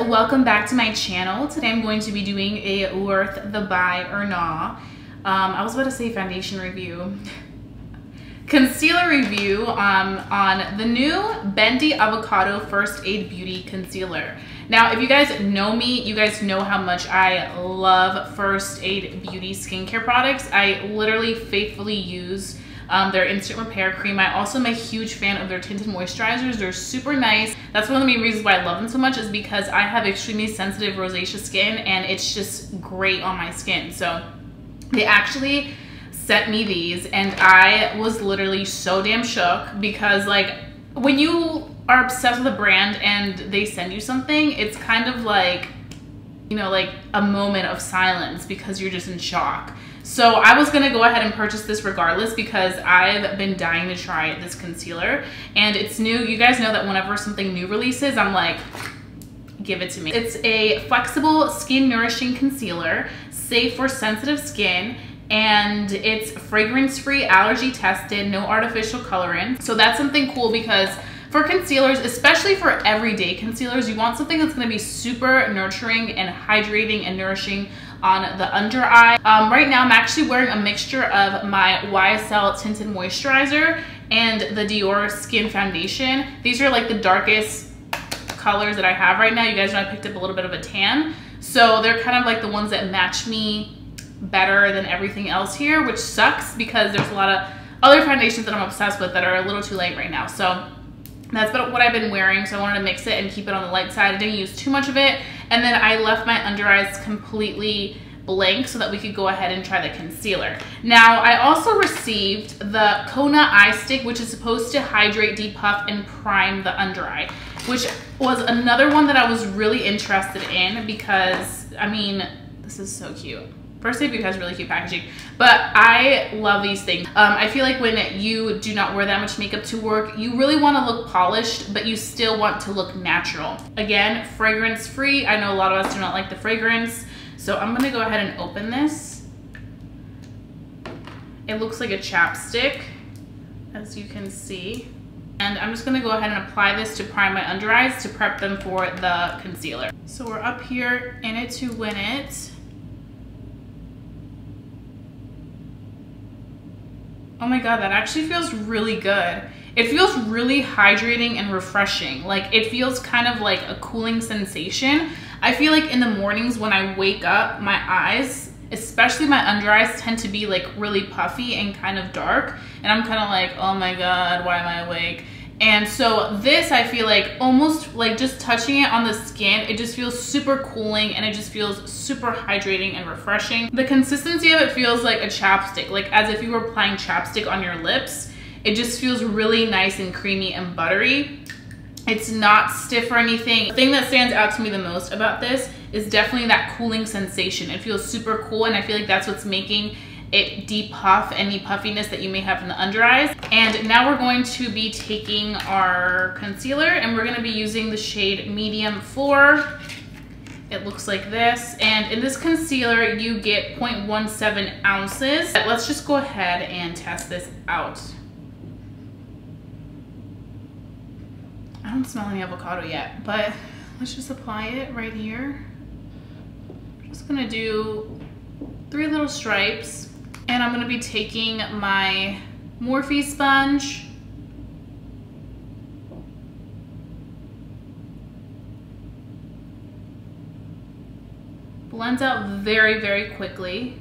welcome back to my channel. Today I'm going to be doing a worth the buy or not. I was about to say foundation review. Concealer review on the new Bendy Avocado First Aid Beauty Concealer. Now, if you guys know me, you guys know how much I love First Aid Beauty skincare products. I literally faithfully use their instant repair cream. I also am a huge fan of their tinted moisturizers. They're super nice. That's one of the main reasons why I love them so much, is because I have extremely sensitive rosacea skin and it's just great on my skin. So they actually sent me these and I was literally so damn shook, because like when you are obsessed with a brand and they send you something, it's kind of like, you know, like a moment of silence because you're just in shock. So I was gonna go ahead and purchase this regardless because I've been dying to try this concealer and it's new. You guys know that whenever something new releases, I'm like, give it to me. It's a flexible skin nourishing concealer, safe for sensitive skin, and it's fragrance free, allergy tested, no artificial colorant. So that's something cool, because for concealers, especially for everyday concealers, you want something that's gonna be super nurturing and hydrating and nourishing on the under eye. Right now I'm actually wearing a mixture of my YSL tinted moisturizer and the Dior Skin Foundation. These are like the darkest colors that I have right now. You guys know I picked up a little bit of a tan, so they're kind of like the ones that match me better than everything else here, which sucks because there's a lot of other foundations that I'm obsessed with that are a little too light right now. So that's about what I've been wearing, so I wanted to mix it and keep it on the light side. I didn't use too much of it, and then I left my under eyes completely blank so that we could go ahead and try the concealer. Now, I also received the Kona Eye Stick, which is supposed to hydrate, depuff, and prime the under eye, which was another one that I was really interested in because, I mean, this is so cute. First Aid Beauty has really cute packaging, but I love these things. I feel like when you do not wear that much makeup to work, you really want to look polished, but you still want to look natural. Again, fragrance free. I know a lot of us do not like the fragrance, so I'm gonna go ahead and open this. It looks like a chapstick, as you can see. And I'm just gonna go ahead and apply this to prime my under eyes to prep them for the concealer. So we're up here in it to win it. Oh my god, that actually feels really good. It feels really hydrating and refreshing. Like, it feels kind of like a cooling sensation. I feel like in the mornings when I wake up, my eyes, especially my under eyes, tend to be like really puffy and kind of dark. And I'm kind of like, oh my god, why am I awake? And so this, I feel like almost like just touching it on the skin, it just feels super cooling and it just feels super hydrating and refreshing. The consistency of it feels like a chapstick, like as if you were applying chapstick on your lips. It just feels really nice and creamy and buttery. It's not stiff or anything. The thing that stands out to me the most about this is definitely that cooling sensation. It feels super cool, and I feel like that's what's making it depuff any puffiness that you may have in the under eyes. And now we're going to be taking our concealer and we're going to be using the shade Medium 4. It looks like this, and in this concealer you get 0.17 ounces. Let's just go ahead and test this out. I don't smell any avocado yet, but let's just apply it right here. I'm just gonna do 3 little stripes. And I'm gonna be taking my Morphe sponge. Blends out very, very quickly.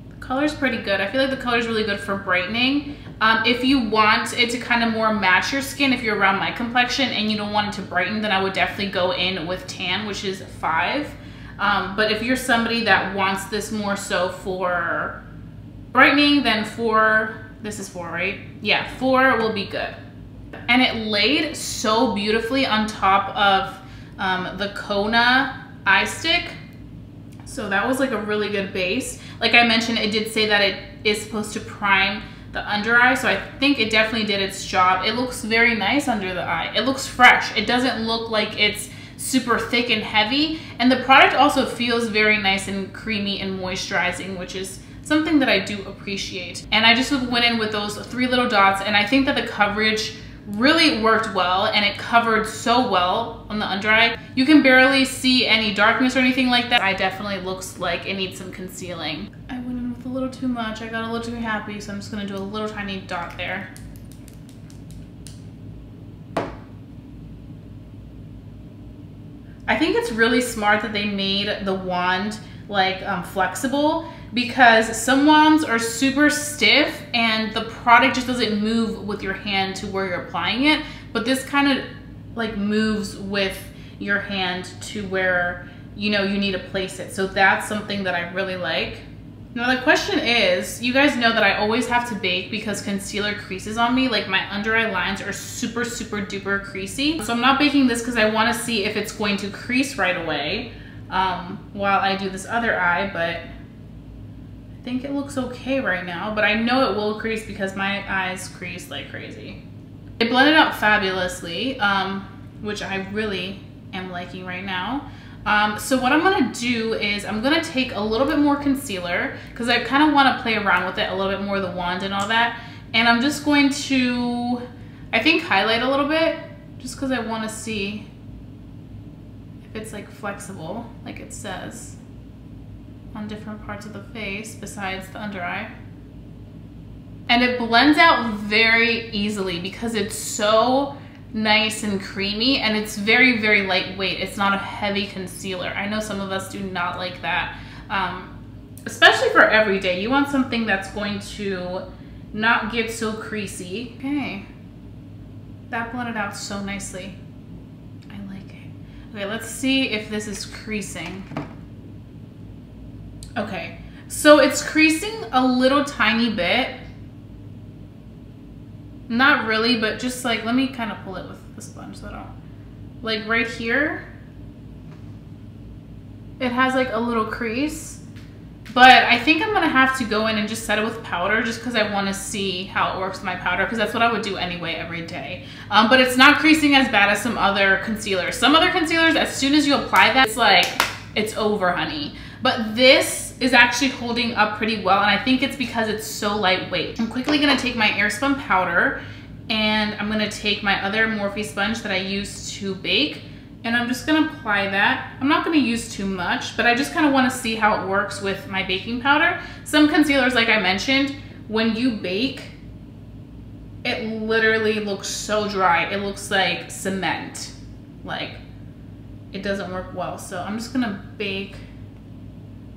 The color's pretty good. I feel like the color's really good for brightening. If you want it to kind of more match your skin, if you're around my complexion and you don't want it to brighten, then I would definitely go in with tan, which is 5. But if you're somebody that wants this more so for brightening, then 4, this is 4, right? Yeah, 4 will be good. And it laid so beautifully on top of the Kona eye stick. So that was like a really good base. Like I mentioned, it did say that it is supposed to prime the under eye, so I think it definitely did its job. It looks very nice under the eye. It looks fresh. It doesn't look like it's super thick and heavy, and the product also feels very nice and creamy and moisturizing, which is something that I do appreciate. And I just went in with those 3 little dots, and I think that the coverage really worked well, and it covered so well on the under eye. You can barely see any darkness or anything like that. Eye definitely looks like it needs some concealing. I went in with a little too much. I got a little too happy, so I'm just gonna do a little tiny dot there. I think it's really smart that they made the wand like flexible, because some wands are super stiff and the product just doesn't move with your hand to where you're applying it, but this kind of like moves with your hand to where you know you need to place it. So that's something that I really like. Now the question is, you guys know that I always have to bake because concealer creases on me. Like my under eye lines are super, super duper creasy. So I'm not baking this because I want to see if it's going to crease right away while I do this other eye, but I think it looks okay right now, but I know it will crease because my eyes crease like crazy. It blended out fabulously, which I really am liking right now. So what I'm gonna do is I'm gonna take a little bit more concealer because I kind of want to play around with it a little bit more, the wand and all that. And I'm just going to, I think, highlight a little bit just because I want to see if it's like flexible, like it says on different parts of the face besides the under eye. And it blends out very easily because it's so nice and creamy, and it's very, very lightweight. It's not a heavy concealer. I know some of us do not like that, especially for every day. You want something that's going to not get so creasy. Okay, that blended out so nicely. I like it. Okay, let's see if this is creasing. Okay, so it's creasing a little tiny bit. Not really, but just like, let me kind of pull it with the sponge so I don't, like right here, it has like a little crease, but I think I'm gonna have to go in and just set it with powder just because I want to see how it works with my powder, because that's what I would do anyway every day. But it's not creasing as bad as some other concealers. Some other concealers, as soon as you apply that, it's like, it's over, honey. But this is actually holding up pretty well, and I think it's because it's so lightweight. I'm quickly gonna take my airspun powder, and I'm gonna take my other Morphe sponge that I use to bake, and I'm just gonna apply that. I'm not gonna use too much, but I just kind of wanna see how it works with my baking powder. Some concealers, like I mentioned, when you bake, it literally looks so dry. It looks like cement. Like, it doesn't work well. So I'm just gonna bake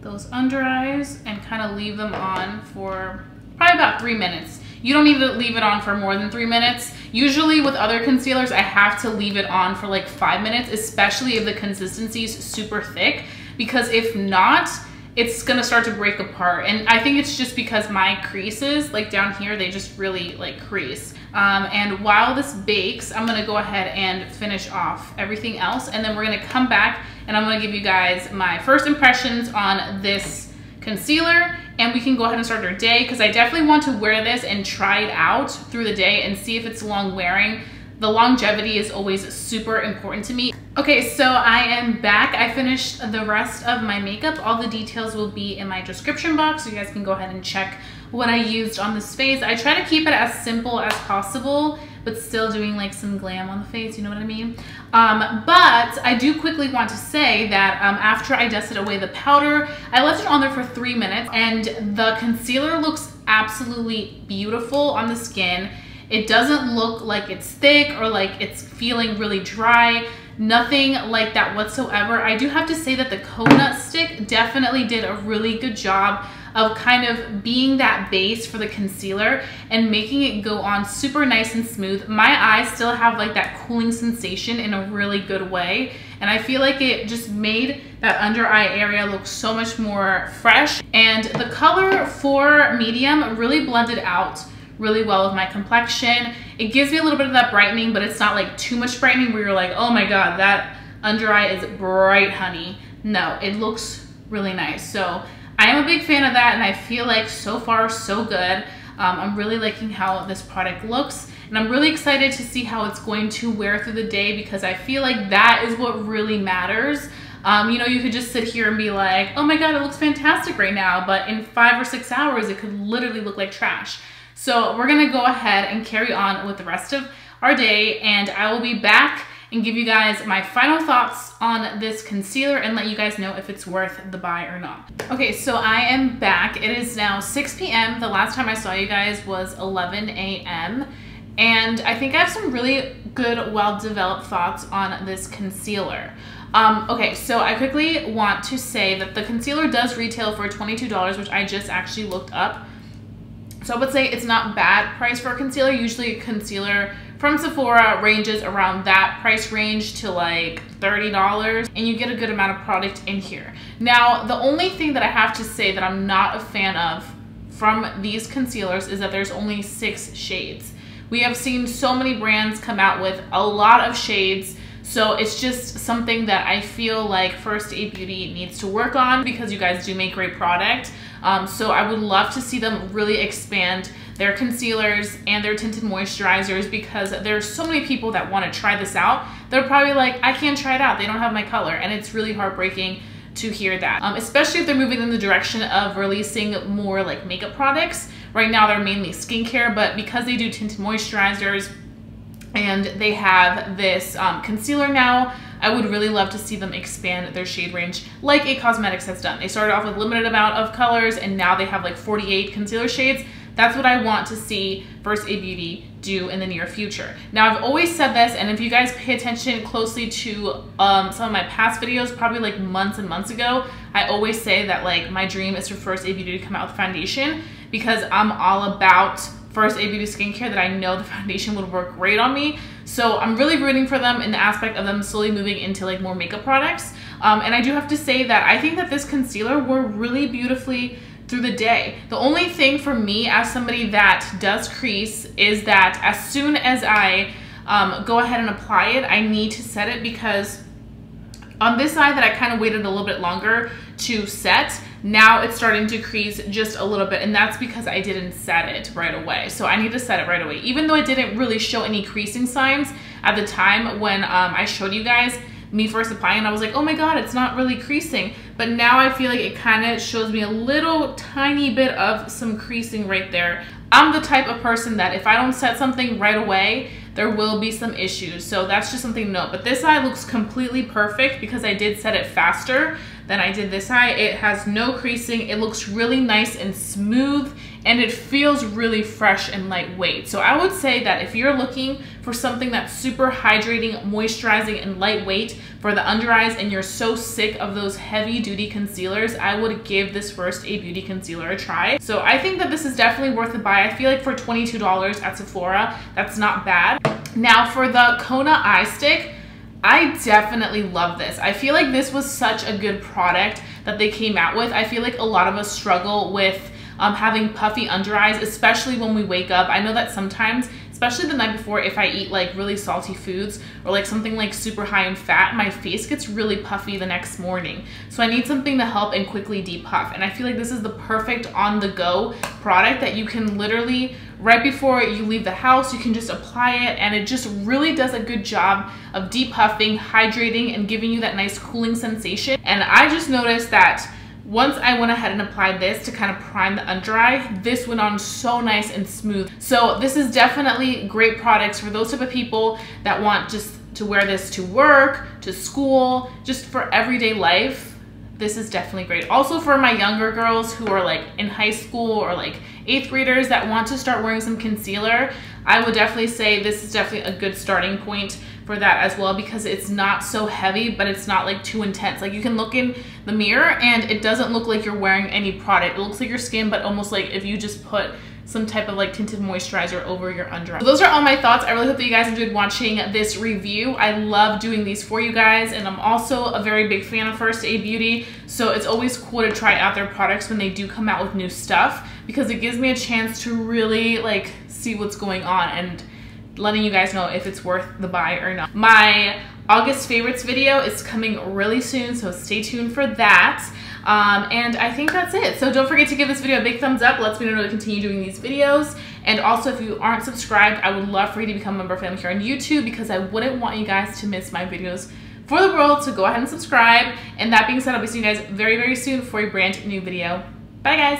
those under eyes and kind of leave them on for probably about 3 minutes. You don't need to leave it on for more than 3 minutes. Usually with other concealers, I have to leave it on for like 5 minutes, especially if the consistency is super thick, because if not, it's gonna start to break apart. And I think it's just because my creases, like down here, they just really like crease. And while this bakes, I'm gonna go ahead and finish off everything else, and then we're gonna come back and I'm gonna give you guys my first impressions on this concealer, and we can go ahead and start our day, because I definitely want to wear this and try it out through the day and see if it's long wearing. The longevity is always super important to me. Okay, so I am back. I finished the rest of my makeup. All the details will be in my description box, so you guys can go ahead and check what I used on this face. I try to keep it as simple as possible, but still doing like some glam on the face, you know what I mean? But I do quickly want to say that after I dusted away the powder, I left it on there for 3 minutes, and the concealer looks absolutely beautiful on the skin. It doesn't look like it's thick or like it's feeling really dry. Nothing like that whatsoever. I do have to say that the coconut stick definitely did a really good job of kind of being that base for the concealer and making it go on super nice and smooth. My eyes still have like that cooling sensation in a really good way, and I feel like it just made that under eye area look so much more fresh. And the color for medium really blended out really well with my complexion. It gives me a little bit of that brightening, but it's not like too much brightening where you're like, oh my god, that under eye is bright, honey. No, it looks really nice. So I am a big fan of that, and I feel like so far so good. I'm really liking how this product looks, and I'm really excited to see how it's going to wear through the day, because I feel like that is what really matters. You know, you could just sit here and be like, oh my god, it looks fantastic right now, but in 5 or 6 hours, it could literally look like trash. So we're gonna go ahead and carry on with the rest of our day, and I will be back and give you guys my final thoughts on this concealer and let you guys know if it's worth the buy or not. Okay, so I am back. It is now 6 p.m. The last time I saw you guys was 11 a.m. And I think I have some really good, well-developed thoughts on this concealer. Okay, so I quickly want to say that the concealer does retail for $22, which I just actually looked up. So I would say it's not bad price for a concealer. Usually a concealer from Sephora ranges around that price range to like $30, and you get a good amount of product in here. Now, the only thing that I have to say that I'm not a fan of from these concealers is that there's only 6 shades. We have seen so many brands come out with a lot of shades, so it's just something that I feel like First Aid Beauty needs to work on, because you guys do make great product. So I would love to see them really expand their concealers and their tinted moisturizers, because there's so many people that want to try this out. They're probably like, I can't try it out, they don't have my color, and it's really heartbreaking to hear that, especially if they're moving in the direction of releasing more like makeup products. Right now they're mainly skincare, but because they do tinted moisturizers and they have this concealer now, I would really love to see them expand their shade range like IT Cosmetics has done. They started off with limited amount of colors, and now they have like 48 concealer shades. That's what I want to see First Aid Beauty do in the near future. Now, I've always said this, and if you guys pay attention closely to some of my past videos, probably like months and months ago, I always say that like my dream is for First Aid Beauty to come out with foundation, because I'm all about First Aid Beauty skincare, that I know the foundation would work great on me. So I'm really rooting for them in the aspect of them slowly moving into like more makeup products. And I do have to say that I think that this concealer wore really beautifully through the day. The only thing for me as somebody that does crease is that as soon as I go ahead and apply it, I need to set it, because on this side that I kind of waited a little bit longer to set, now it's starting to crease just a little bit, and that's because I didn't set it right away. So I need to set it right away. Even though it didn't really show any creasing signs at the time when I showed you guys me first applying, I was like, oh my god, it's not really creasing. But now I feel like it kind of shows me a little tiny bit of some creasing right there. I'm the type of person that if I don't set something right away, there will be some issues. So that's just something to note. But this eye looks completely perfect because I did set it faster than I did this eye. It has no creasing. It looks really nice and smooth, and it feels really fresh and lightweight. So I would say that if you're looking for something that's super hydrating, moisturizing, and lightweight for the under eyes, and you're so sick of those heavy duty concealers, I would give this First Aid Beauty concealer a try. So I think that this is definitely worth a buy. I feel like for $22 at Sephora, that's not bad. Now for the Kona eye stick, I definitely love this. I feel like this was such a good product that they came out with. I feel like a lot of us struggle with having puffy under eyes, especially when we wake up. I know that sometimes, especially the night before, if I eat like really salty foods or like something like super high in fat, my face gets really puffy the next morning. So I need something to help and quickly depuff. And I feel like this is the perfect on-the-go product that you can literally, right before you leave the house, you can just apply it, and it just really does a good job of depuffing, hydrating, and giving you that nice cooling sensation. And I just noticed that once I went ahead and applied this to kind of prime the under eye, this went on so nice and smooth. So this is definitely great products for those type of people that want just to wear this to work, to school, just for everyday life. This is definitely great. Also for my younger girls who are like in high school or like 8th graders that want to start wearing some concealer, I would definitely say this is definitely a good starting point for that as well, because it's not so heavy, but it's not like too intense. Like you can look in the mirror and it doesn't look like you're wearing any product. It looks like your skin, but almost like if you just put some type of like tinted moisturizer over your under eye. So those are all my thoughts. I really hope that you guys enjoyed watching this review. I love doing these for you guys, and I'm also a very big fan of First Aid Beauty, so it's always cool to try out their products when they do come out with new stuff, because it gives me a chance to really like see what's going on and letting you guys know if it's worth the buy or not. My August favorites video is coming really soon, so stay tuned for that. And I think that's it. So don't forget to give this video a big thumbs up. Lets me know to continue doing these videos. And also, if you aren't subscribed, I would love for you to become a member of family here on YouTube, because I wouldn't want you guys to miss my videos for the world. So go ahead and subscribe. And that being said, I'll be seeing you guys very, very soon for a brand new video. Bye, guys.